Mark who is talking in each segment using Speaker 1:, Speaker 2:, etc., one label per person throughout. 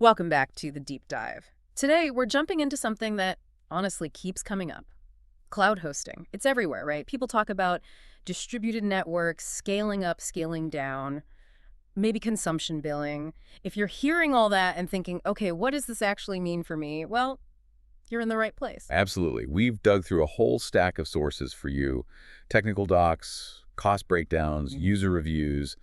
Speaker 1: Welcome back to the deep dive. Today, we're jumping into something that honestly keeps coming up. Cloud hosting. It's everywhere, right? People talk about distributed networks, scaling up, scaling down, maybe consumption billing. If you're hearing all that and thinking, okay, what does this actually mean for me? Well, you're in the right place.
Speaker 2: Absolutely. We've dug through a whole stack of sources for you. Technical docs, cost breakdowns, user reviews,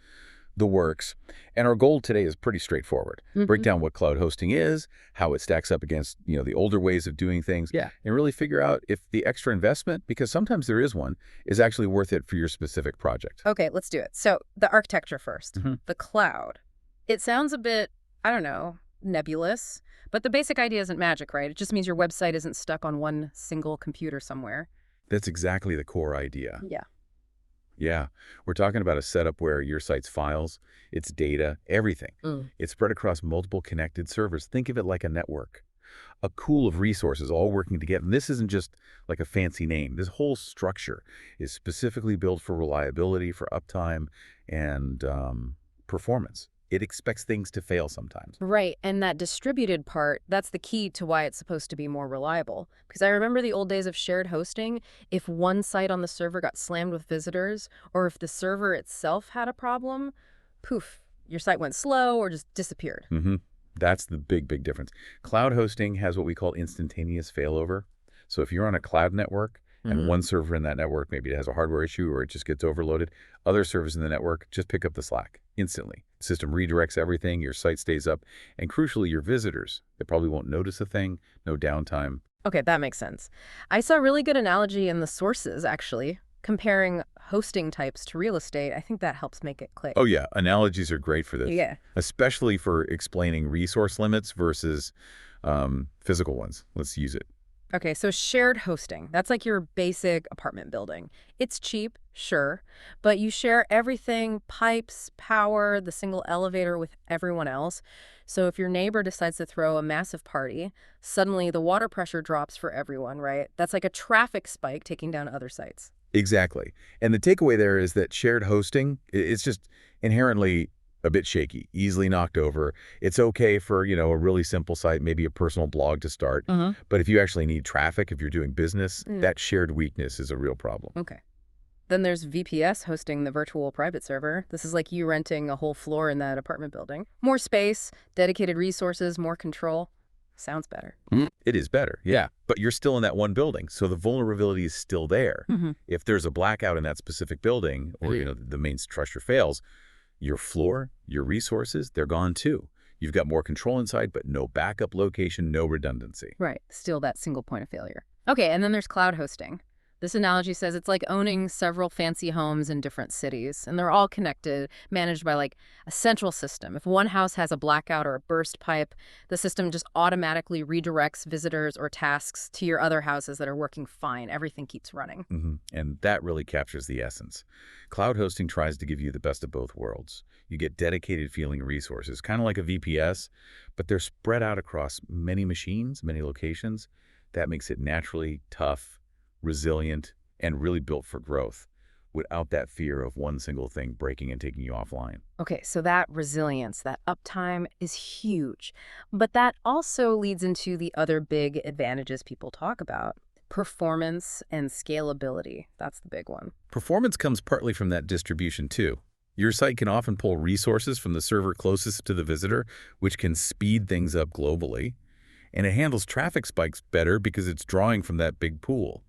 Speaker 2: the works. And our goal today is pretty straightforward. Break down what cloud hosting is, how it stacks up against, the older ways of doing things, and really figure out if the extra investment, because sometimes there is one, is actually worth it for your specific project.
Speaker 1: Okay, let's do it. So the architecture first, the cloud. It sounds a bit, I don't know, nebulous, but the basic idea isn't magic, right? It just means your website isn't stuck on one single computer somewhere.
Speaker 2: That's exactly the core idea.
Speaker 1: Yeah.
Speaker 2: Yeah, we're talking about a setup where your site's files, its data, everything, it's spread across multiple connected servers. Think of it like a network, a pool of resources all working together. And this isn't just like a fancy name. This whole structure is specifically built for reliability, for uptime, and performance. It expects things to fail sometimes.
Speaker 1: Right, and that distributed part, that's the key to why it's supposed to be more reliable. Because I remember the old days of shared hosting. If one site on the server got slammed with visitors, or if the server itself had a problem, poof, your site went slow or just disappeared.
Speaker 2: That's the big difference. Cloud hosting has what we call instantaneous failover. So if you're on a cloud network, and one server in that network, maybe it has a hardware issue or it just gets overloaded, other servers in the network just pick up the slack instantly. The system redirects everything, your site stays up, and crucially, your visitors, they probably won't notice a thing, no downtime.
Speaker 1: Okay, that makes sense. I saw a really good analogy in the sources, actually, comparing hosting types to real estate. I think that helps make it click.
Speaker 2: Oh yeah, analogies are great for this.
Speaker 1: Yeah.
Speaker 2: Especially for explaining resource limits versus physical ones. Let's use it.
Speaker 1: Okay, so shared hosting, that's like your basic apartment building. It's cheap, sure, but you share everything, pipes, power, the single elevator with everyone else. So if your neighbor decides to throw a massive party, suddenly the water pressure drops for everyone, right? That's like a traffic spike taking down other sites.
Speaker 2: Exactly. And the takeaway there is that shared hosting, it's just inherently a bit shaky, easily knocked over. It's okay for, a really simple site, maybe a personal blog to start. But if you actually need traffic, if you're doing business, that shared weakness is a real problem.
Speaker 1: Okay. Then there's VPS hosting the virtual private server. This is like you renting a whole floor in that apartment building. More space, dedicated resources, more control. Sounds better.
Speaker 2: It is better, yeah. But you're still in that one building, so the vulnerability is still there. If there's a blackout in that specific building, or, the main structure fails, your floor, your resources, they're gone too. You've got more control inside, but no backup location, no redundancy.
Speaker 1: Right. Still that single point of failure. Okay, and then there's cloud hosting. This analogy says it's like owning several fancy homes in different cities, and they're all connected, managed by like a central system. If one house has a blackout or a burst pipe, the system just automatically redirects visitors or tasks to your other houses that are working fine. Everything keeps running.
Speaker 2: And that really captures the essence. Cloud hosting tries to give you the best of both worlds. You get dedicated feeling resources, kind of like a VPS, but they're spread out across many machines, many locations. That makes it naturally tough, resilient, and really built for growth without that fear of one single thing breaking and taking you offline.
Speaker 1: Okay, so that resilience, that uptime is huge. But that also leads into the other big advantages people talk about. Performance and scalability. That's the big one.
Speaker 2: Performance comes partly from that distribution too. Your site can often pull resources from the server closest to the visitor, which can speed things up globally. And it handles traffic spikes better because it's drawing from that big pool.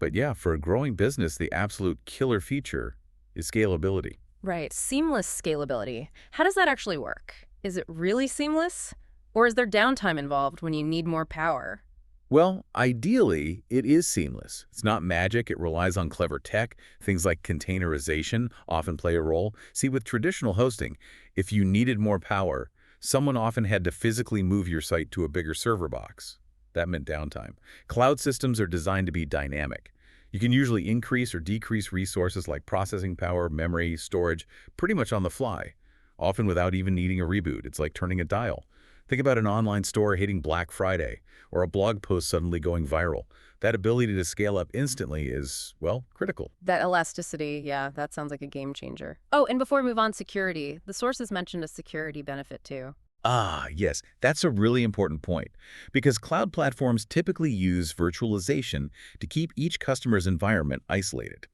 Speaker 2: But yeah, for a growing business, the absolute killer feature is scalability.
Speaker 1: Right, seamless scalability. How does that actually work? Is it really seamless? Or is there downtime involved when you need more power?
Speaker 2: Well, ideally, it is seamless. It's not magic. It relies on clever tech. Things like containerization often play a role. See, with traditional hosting, if you needed more power, someone often had to physically move your site to a bigger server box. That meant downtime. Cloud systems are designed to be dynamic. You can usually increase or decrease resources like processing power, memory, storage, pretty much on the fly, often without even needing a reboot. It's like turning a dial. Think about an online store hitting Black Friday or a blog post suddenly going viral. That ability to scale up instantly is, well, critical.
Speaker 1: That elasticity, yeah, that sounds like a game changer. Oh, and before we move on, security. The sources mentioned a security benefit too.
Speaker 2: Ah, yes, that's a really important point because cloud platforms typically use virtualization to keep each customer's environment isolated.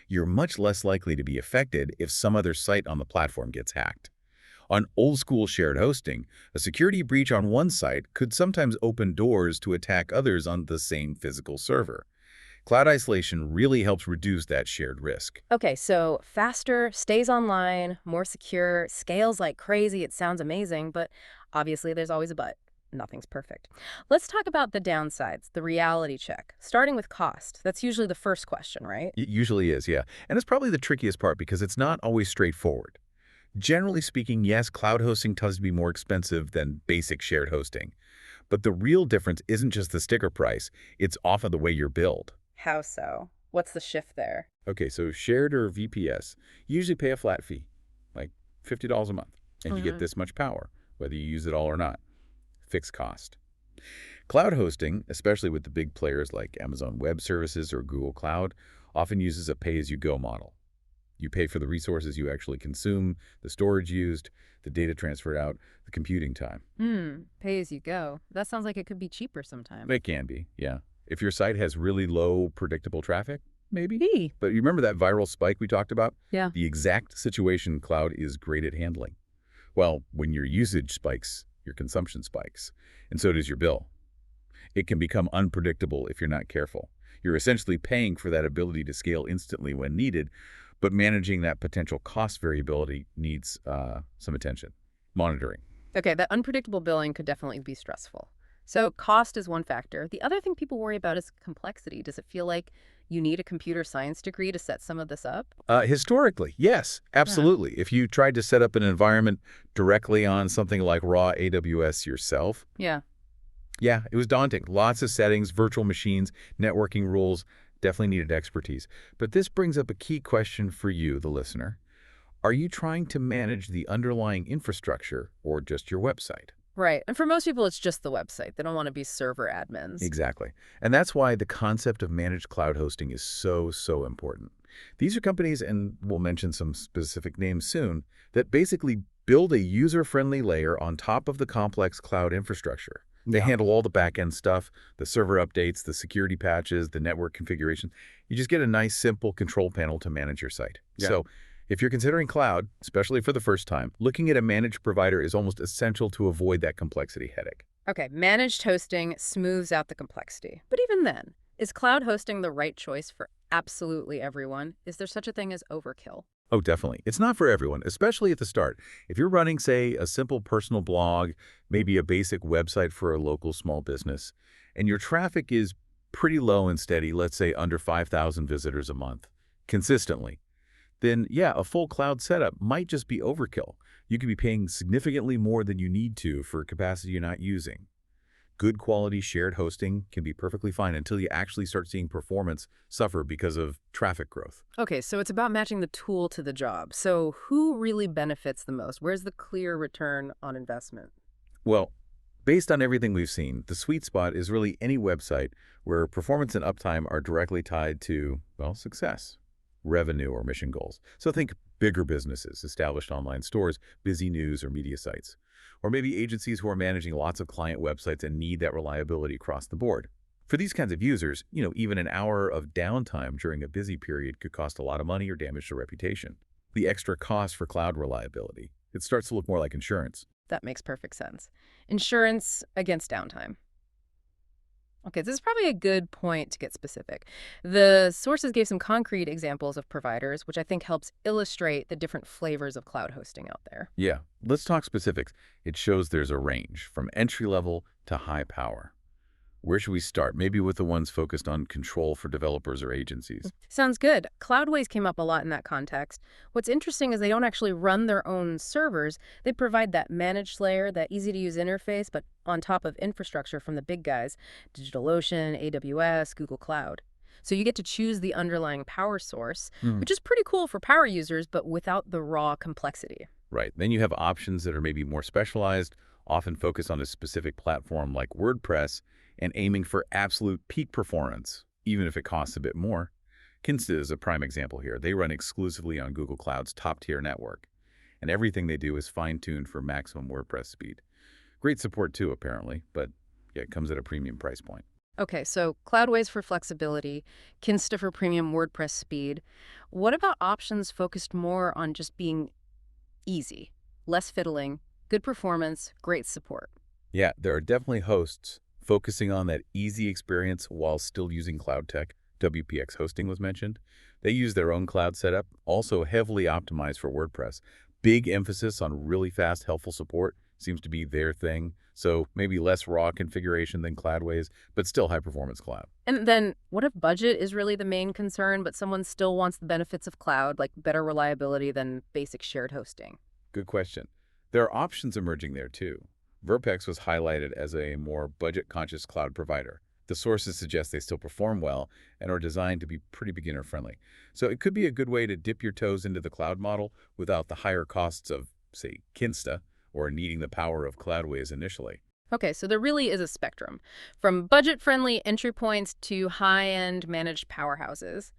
Speaker 2: You're much less likely to be affected if some other site on the platform gets hacked. On old-school shared hosting, a security breach on one site could sometimes open doors to attack others on the same physical server. Cloud isolation really helps reduce that shared risk.
Speaker 1: Okay, so faster, stays online, more secure, scales like crazy. It sounds amazing, but obviously there's always a but. Nothing's perfect. Let's talk about the downsides, the reality check, starting with cost. That's usually the first question, right?
Speaker 2: It usually is, yeah. And it's probably the trickiest part because it's not always straightforward. Generally speaking, yes, cloud hosting tends to be more expensive than basic shared hosting. But the real difference isn't just the sticker price, it's often the way you're billed.
Speaker 1: How so? What's the shift there?
Speaker 2: Okay, so shared or VPS, you usually pay a flat fee, like $50 a month, and you get this much power, whether you use it all or not. Fixed cost. Cloud hosting, especially with the big players like Amazon Web Services or Google Cloud, often uses a pay-as-you-go model. You pay for the resources you actually consume, the storage used, the data transferred out, the computing time.
Speaker 1: Pay as you go. That sounds like it could be cheaper sometimes.
Speaker 2: It can be, yeah. If your site has really low predictable traffic, maybe.
Speaker 1: Hey.
Speaker 2: But you remember that viral spike we talked about?
Speaker 1: Yeah.
Speaker 2: The exact situation cloud is great at handling. Well, when your usage spikes, your consumption spikes, and so does your bill. It can become unpredictable if you're not careful. You're essentially paying for that ability to scale instantly when needed, but managing that potential cost variability needs some attention. Monitoring.
Speaker 1: Okay, that unpredictable billing could definitely be stressful. So cost is one factor. The other thing people worry about is complexity. Does it feel like you need a computer science degree to set some of this up?
Speaker 2: Historically, yes, absolutely. If you tried to set up an environment directly on something like raw AWS yourself,
Speaker 1: Yeah.
Speaker 2: yeah, it was daunting. Lots of settings, virtual machines, networking rules, definitely needed expertise. But this brings up a key question for you, the listener. Are you trying to manage the underlying infrastructure or just your website?
Speaker 1: Right. And for most people, it's just the website. They don't want to be server admins.
Speaker 2: Exactly. And that's why the concept of managed cloud hosting is so important. These are companies, and we'll mention some specific names soon, that basically build a user-friendly layer on top of the complex cloud infrastructure. They handle all the back-end stuff, the server updates, the security patches, the network configuration. You just get a nice, simple control panel to manage your site.
Speaker 3: Yeah.
Speaker 2: So if you're considering cloud, especially for the first time, looking at a managed provider is almost essential to avoid that complexity headache.
Speaker 1: Okay, managed hosting smooths out the complexity. But even then, is cloud hosting the right choice for absolutely everyone? Is there such a thing as overkill?
Speaker 2: Oh, definitely. It's not for everyone, especially at the start. If you're running, say, a simple personal blog, maybe a basic website for a local small business, and your traffic is pretty low and steady, let's say under 5,000 visitors a month, consistently, then yeah, a full cloud setup might just be overkill. You could be paying significantly more than you need to for capacity you're not using. Good quality shared hosting can be perfectly fine until you actually start seeing performance suffer because of traffic growth.
Speaker 1: Okay, so it's about matching the tool to the job. So who really benefits the most? Where's the clear return on investment?
Speaker 2: Well, based on everything we've seen, the sweet spot is really any website where performance and uptime are directly tied to, well, success, revenue, or mission goals. So think bigger businesses, established online stores, busy news or media sites, or maybe agencies who are managing lots of client websites and need that reliability across the board. For these kinds of users, even an hour of downtime during a busy period could cost a lot of money or damage their reputation. The extra cost for cloud reliability, it starts to look more like insurance.
Speaker 1: That makes perfect sense. Insurance against downtime. Okay, this is probably a good point to get specific. The sources gave some concrete examples of providers, which I think helps illustrate the different flavors of cloud hosting out there.
Speaker 2: Yeah, let's talk specifics. It shows there's a range from entry level to high power. Where should we start? Maybe with the ones focused on control for developers or agencies.
Speaker 1: Sounds good. Cloudways came up a lot in that context. What's interesting is they don't actually run their own servers. They provide that managed layer, that easy-to-use interface, but on top of infrastructure from the big guys, DigitalOcean, AWS, Google Cloud. So you get to choose the underlying power source, which is pretty cool for power users, but without the raw complexity.
Speaker 2: Right. Then you have options that are maybe more specialized, often focused on a specific platform like WordPress, and aiming for absolute peak performance, even if it costs a bit more. Kinsta is a prime example here. They run exclusively on Google Cloud's top-tier network, and everything they do is fine-tuned for maximum WordPress speed. Great support too, apparently, but yeah, it comes at a premium price point.
Speaker 1: Okay, so Cloudways for flexibility, Kinsta for premium WordPress speed. What about options focused more on just being easy, less fiddling, good performance, great support?
Speaker 2: Yeah, there are definitely hosts focusing on that easy experience while still using cloud tech. WPX Hosting was mentioned. They use their own cloud setup, also heavily optimized for WordPress. Big emphasis on really fast, helpful support seems to be their thing. So maybe less raw configuration than Cloudways, but still high-performance cloud.
Speaker 1: And then what if budget is really the main concern, but someone still wants the benefits of cloud, like better reliability than basic shared hosting?
Speaker 2: Good question. There are options emerging there too. Verpex was highlighted as a more budget-conscious cloud provider. The sources suggest they still perform well and are designed to be pretty beginner-friendly. So it could be a good way to dip your toes into the cloud model without the higher costs of, say, Kinsta, or needing the power of Cloudways initially.
Speaker 1: Okay, so there really is a spectrum, from budget-friendly entry points to high-end managed powerhouses.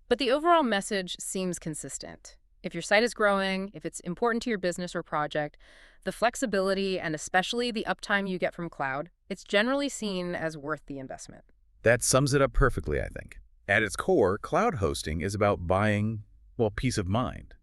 Speaker 1: But the overall message seems consistent. If your site is growing, if it's important to your business or project, the flexibility and especially the uptime you get from cloud, it's generally seen as worth the investment.
Speaker 2: That sums it up perfectly, I think. At its core, cloud hosting is about buying, well, peace of mind.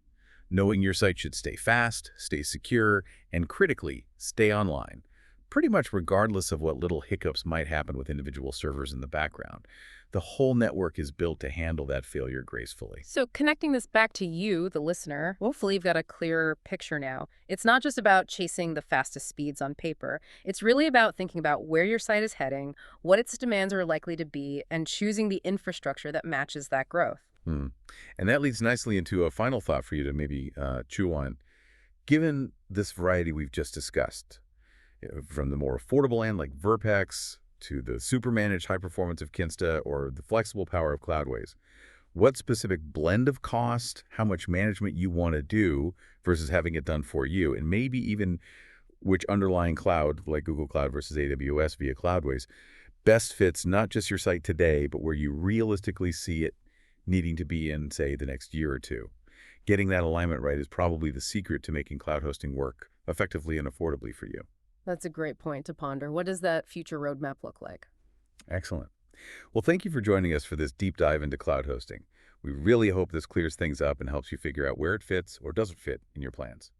Speaker 2: Knowing your site should stay fast, stay secure, and critically, stay online. Pretty much regardless of what little hiccups might happen with individual servers in the background. The whole network is built to handle that failure gracefully.
Speaker 1: So connecting this back to you, the listener, hopefully you've got a clearer picture now. It's not just about chasing the fastest speeds on paper. It's really about thinking about where your site is heading, what its demands are likely to be, and choosing the infrastructure that matches that growth.
Speaker 2: Hmm. And that leads nicely into a final thought for you to maybe chew on. Given this variety we've just discussed, from the more affordable end like Verpex to the super managed high performance of Kinsta or the flexible power of Cloudways, what specific blend of cost, how much management you want to do versus having it done for you, and maybe even which underlying cloud, like Google Cloud versus AWS via Cloudways, best fits not just your site today, but where you realistically see it needing to be in, say, the next year or two. Getting that alignment right is probably the secret to making cloud hosting work effectively and affordably for you.
Speaker 1: That's a great point to ponder. What does that future roadmap look like?
Speaker 2: Excellent. Well, thank you for joining us for this deep dive into cloud hosting. We really hope this clears things up and helps you figure out where it fits or doesn't fit in your plans.